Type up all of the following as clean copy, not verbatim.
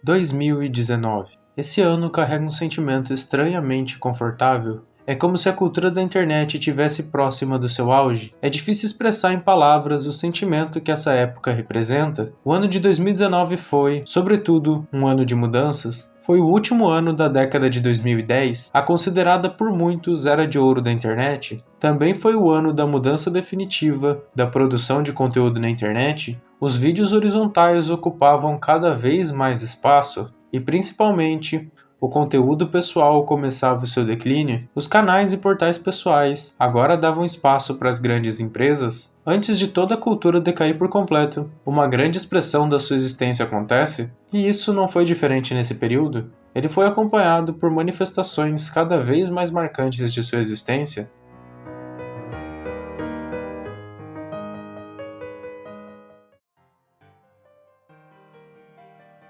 2019. Esse ano carrega um sentimento estranhamente confortável. É como se a cultura da internet estivesse próxima do seu auge. É difícil expressar em palavras o sentimento que essa época representa. O ano de 2019 foi, sobretudo, um ano de mudanças. Foi o último ano da década de 2010, a considerada por muitos era de ouro da internet. Também foi o ano da mudança definitiva da produção de conteúdo na internet. Os vídeos horizontais ocupavam cada vez mais espaço e, principalmente, o conteúdo pessoal começava o seu declínio. Os canais e portais pessoais agora davam espaço para as grandes empresas. Antes de toda a cultura decair por completo, uma grande expressão da sua existência acontece, e isso não foi diferente nesse período. Ele foi acompanhado por manifestações cada vez mais marcantes de sua existência.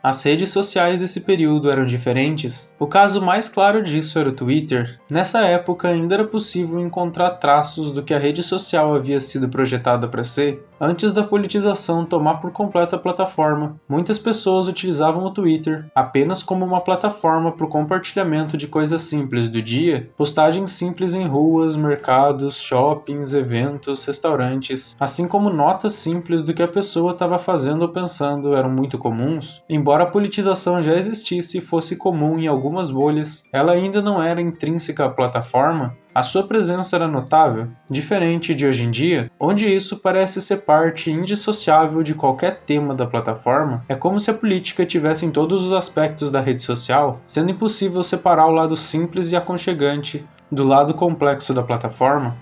As redes sociais desse período eram diferentes. O caso mais claro disso era o Twitter. Nessa época ainda era possível encontrar traços do que a rede social havia sido projetada para ser. Antes da politização tomar por completo a plataforma, muitas pessoas utilizavam o Twitter apenas como uma plataforma para o compartilhamento de coisas simples do dia, postagens simples em ruas, mercados, shoppings, eventos, restaurantes, assim como notas simples do que a pessoa estava fazendo ou pensando eram muito comuns. Embora a politização já existisse e fosse comum em algumas bolhas, ela ainda não era intrínseca à plataforma. A sua presença era notável, diferente de hoje em dia, onde isso parece ser parte indissociável de qualquer tema da plataforma. É como se a política tivesse em todos os aspectos da rede social, sendo impossível separar o lado simples e aconchegante do lado complexo da plataforma.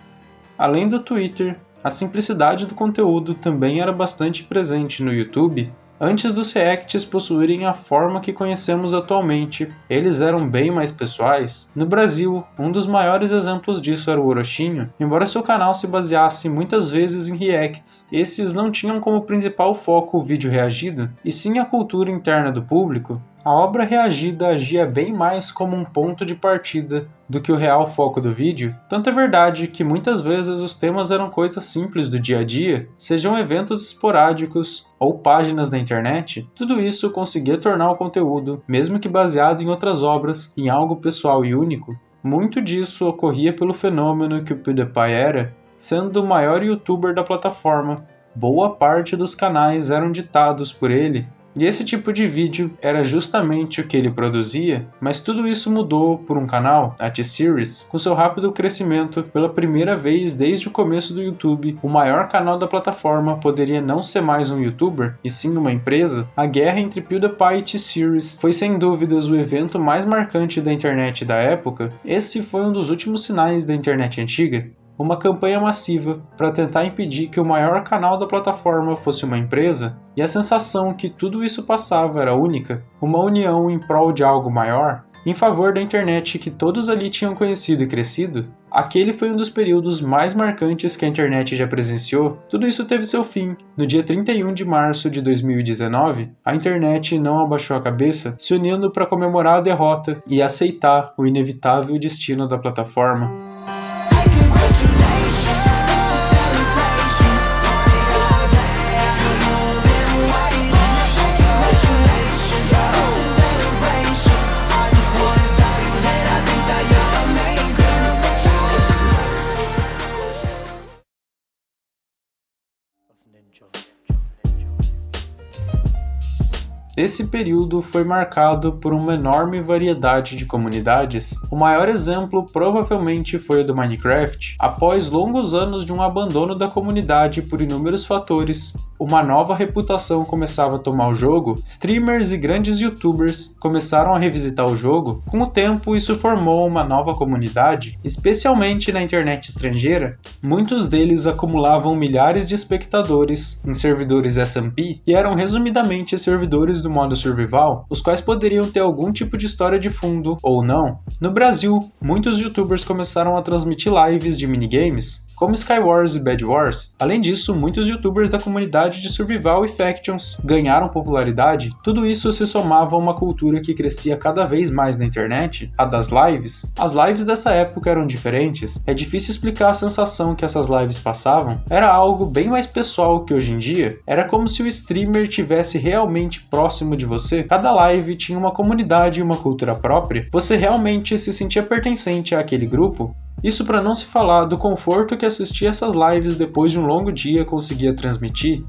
Além do Twitter, a simplicidade do conteúdo também era bastante presente no YouTube. Antes dos reacts possuírem a forma que conhecemos atualmente, eles eram bem mais pessoais. No Brasil, um dos maiores exemplos disso era o Orochinho. Embora seu canal se baseasse muitas vezes em reacts, esses não tinham como principal foco o vídeo reagido, e sim a cultura interna do público. A obra reagida agia bem mais como um ponto de partida do que o real foco do vídeo. Tanto é verdade que muitas vezes os temas eram coisas simples do dia a dia, sejam eventos esporádicos ou páginas da internet. Tudo isso conseguia tornar o conteúdo, mesmo que baseado em outras obras, em algo pessoal e único. Muito disso ocorria pelo fenômeno que o PewDiePie era, sendo o maior youtuber da plataforma. Boa parte dos canais eram ditados por ele. E esse tipo de vídeo era justamente o que ele produzia, mas tudo isso mudou por um canal, a T-Series, com seu rápido crescimento. Pela primeira vez desde o começo do YouTube, o maior canal da plataforma poderia não ser mais um youtuber, e sim uma empresa. A guerra entre PewDiePie e T-Series foi sem dúvidas o evento mais marcante da internet da época. Esse foi um dos últimos sinais da internet antiga. Uma campanha massiva para tentar impedir que o maior canal da plataforma fosse uma empresa, e a sensação que tudo isso passava era única, uma união em prol de algo maior, em favor da internet que todos ali tinham conhecido e crescido. Aquele foi um dos períodos mais marcantes que a internet já presenciou. Tudo isso teve seu fim. No dia 31 de março de 2019, a internet não abaixou a cabeça, se unindo para comemorar a derrota e aceitar o inevitável destino da plataforma. Esse período foi marcado por uma enorme variedade de comunidades. O maior exemplo provavelmente foi o do Minecraft. Após longos anos de um abandono da comunidade por inúmeros fatores, uma nova reputação começava a tomar o jogo. Streamers e grandes youtubers começaram a revisitar o jogo. Com o tempo, isso formou uma nova comunidade, especialmente na internet estrangeira. Muitos deles acumulavam milhares de espectadores em servidores SMP, que eram resumidamente servidores do modo survival, os quais poderiam ter algum tipo de história de fundo ou não. No Brasil, muitos youtubers começaram a transmitir lives de minigames. como Skywars e Bed Wars. Além disso, muitos youtubers da comunidade de Survival e Factions ganharam popularidade. Tudo isso se somava a uma cultura que crescia cada vez mais na internet, a das lives. As lives dessa época eram diferentes. É difícil explicar a sensação que essas lives passavam. Era algo bem mais pessoal que hoje em dia. Era como se o streamer tivesse realmente próximo de você. Cada live tinha uma comunidade e uma cultura própria. Você realmente se sentia pertencente àquele grupo. Isso para não se falar do conforto que assistir essas lives depois de um longo dia conseguia transmitir.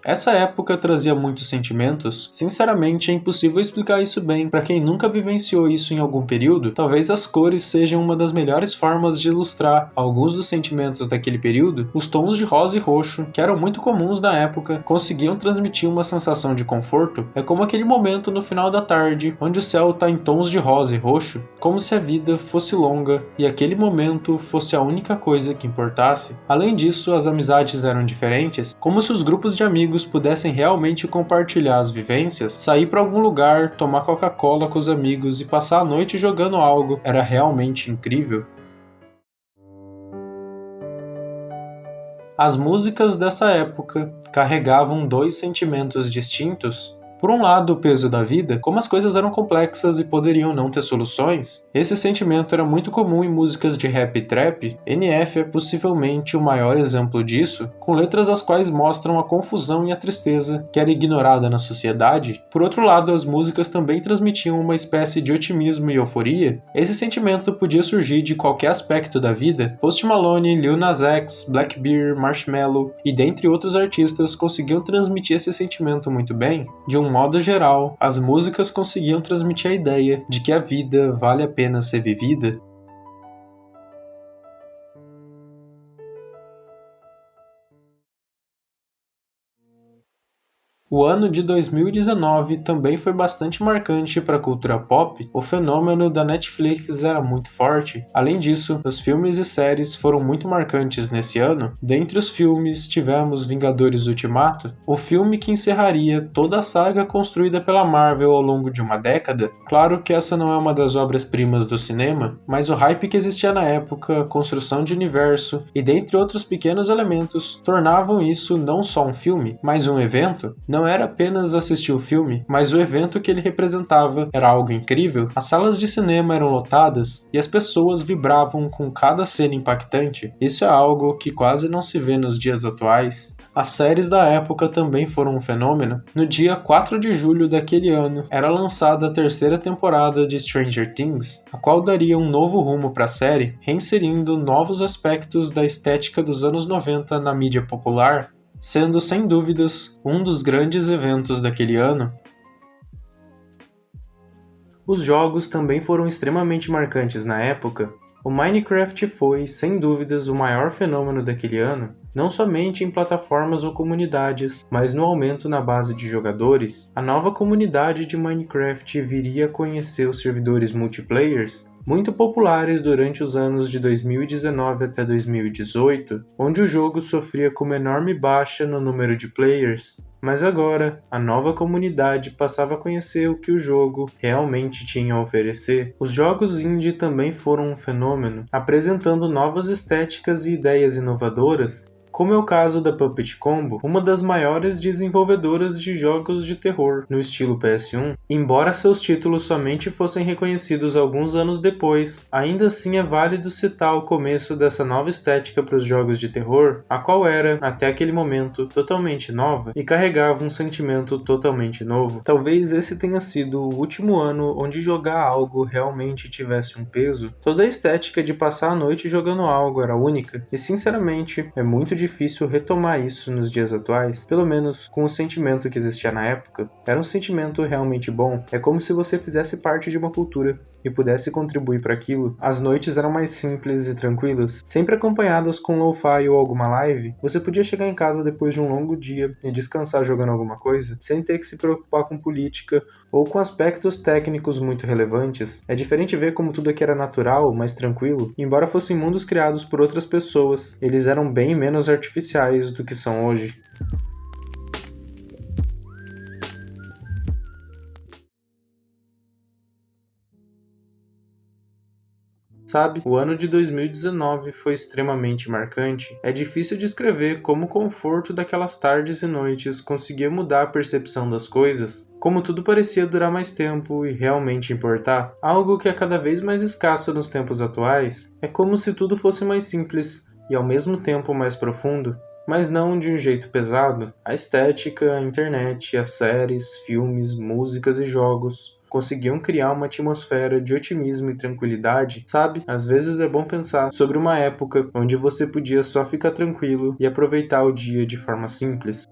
Essa época trazia muitos sentimentos. Sinceramente, é impossível explicar isso bem para quem nunca vivenciou isso em algum período. Talvez as cores sejam uma das melhores formas de ilustrar alguns dos sentimentos daquele período. Os tons de rosa e roxo, que eram muito comuns na época, conseguiam transmitir uma sensação de conforto. É como aquele momento no final da tarde, onde o céu está em tons de rosa e roxo, como se a vida fosse longa e aquele momento fosse a única coisa que importasse. Além disso, as amizades eram diferentes, como se os grupos de amigos pudessem realmente compartilhar as vivências, sair para algum lugar, tomar Coca-Cola com os amigos e passar a noite jogando algo. Era realmente incrível. As músicas dessa época carregavam dois sentimentos distintos. Por um lado, o peso da vida, como as coisas eram complexas e poderiam não ter soluções. Esse sentimento era muito comum em músicas de rap e trap. NF é possivelmente o maior exemplo disso, com letras as quais mostram a confusão e a tristeza que era ignorada na sociedade. Por outro lado, as músicas também transmitiam uma espécie de otimismo e euforia. Esse sentimento podia surgir de qualquer aspecto da vida. Post Malone, Lil Nas X, Blackbeard, Marshmello e dentre outros artistas conseguiam transmitir esse sentimento muito bem. De um modo geral, as músicas conseguiam transmitir a ideia de que a vida vale a pena ser vivida. O ano de 2019 também foi bastante marcante para a cultura pop. O fenômeno da Netflix era muito forte. Além disso, os filmes e séries foram muito marcantes nesse ano. Dentre os filmes, tivemos Vingadores Ultimato, o filme que encerraria toda a saga construída pela Marvel ao longo de uma década. Claro que essa não é uma das obras-primas do cinema, mas o hype que existia na época, a construção de universo e dentre outros pequenos elementos, tornavam isso não só um filme, mas um evento. Não era apenas assistir o filme, mas o evento que ele representava era algo incrível. As salas de cinema eram lotadas e as pessoas vibravam com cada cena impactante. Isso é algo que quase não se vê nos dias atuais. As séries da época também foram um fenômeno. No dia 4 de julho daquele ano, era lançada a terceira temporada de Stranger Things, a qual daria um novo rumo para a série, reinserindo novos aspectos da estética dos anos 90 na mídia popular, sendo sem dúvidas um dos grandes eventos daquele ano. Os jogos também foram extremamente marcantes na época. O Minecraft foi, sem dúvidas, o maior fenômeno daquele ano, não somente em plataformas ou comunidades, mas no aumento na base de jogadores. A nova comunidade de Minecraft viria a conhecer os servidores multiplayers, muito populares durante os anos de 2019 até 2018, onde o jogo sofria com uma enorme baixa no número de players. Mas agora, a nova comunidade passava a conhecer o que o jogo realmente tinha a oferecer. Os jogos indie também foram um fenômeno, apresentando novas estéticas e ideias inovadoras, como é o caso da Puppet Combo, uma das maiores desenvolvedoras de jogos de terror no estilo PS1. Embora seus títulos somente fossem reconhecidos alguns anos depois, ainda assim é válido citar o começo dessa nova estética para os jogos de terror, a qual era, até aquele momento, totalmente nova e carregava um sentimento totalmente novo. Talvez esse tenha sido o último ano onde jogar algo realmente tivesse um peso. Toda a estética de passar a noite jogando algo era única, e sinceramente é muito difícil retomar isso nos dias atuais, pelo menos com o sentimento que existia na época. Era um sentimento realmente bom, é como se você fizesse parte de uma cultura e pudesse contribuir para aquilo. As noites eram mais simples e tranquilas, sempre acompanhadas com lo-fi ou alguma live. Você podia chegar em casa depois de um longo dia e descansar jogando alguma coisa, sem ter que se preocupar com política ou com aspectos técnicos muito relevantes. É diferente ver como tudo aqui era natural, mais tranquilo. Embora fossem mundos criados por outras pessoas, eles eram bem menos artificiais do que são hoje. Sabe, o ano de 2019 foi extremamente marcante. É difícil descrever como o conforto daquelas tardes e noites conseguia mudar a percepção das coisas, como tudo parecia durar mais tempo e realmente importar. Algo que é cada vez mais escasso nos tempos atuais, é como se tudo fosse mais simples e ao mesmo tempo mais profundo, mas não de um jeito pesado. A estética, a internet, as séries, filmes, músicas e jogos conseguiam criar uma atmosfera de otimismo e tranquilidade, sabe? Às vezes é bom pensar sobre uma época onde você podia só ficar tranquilo e aproveitar o dia de forma simples.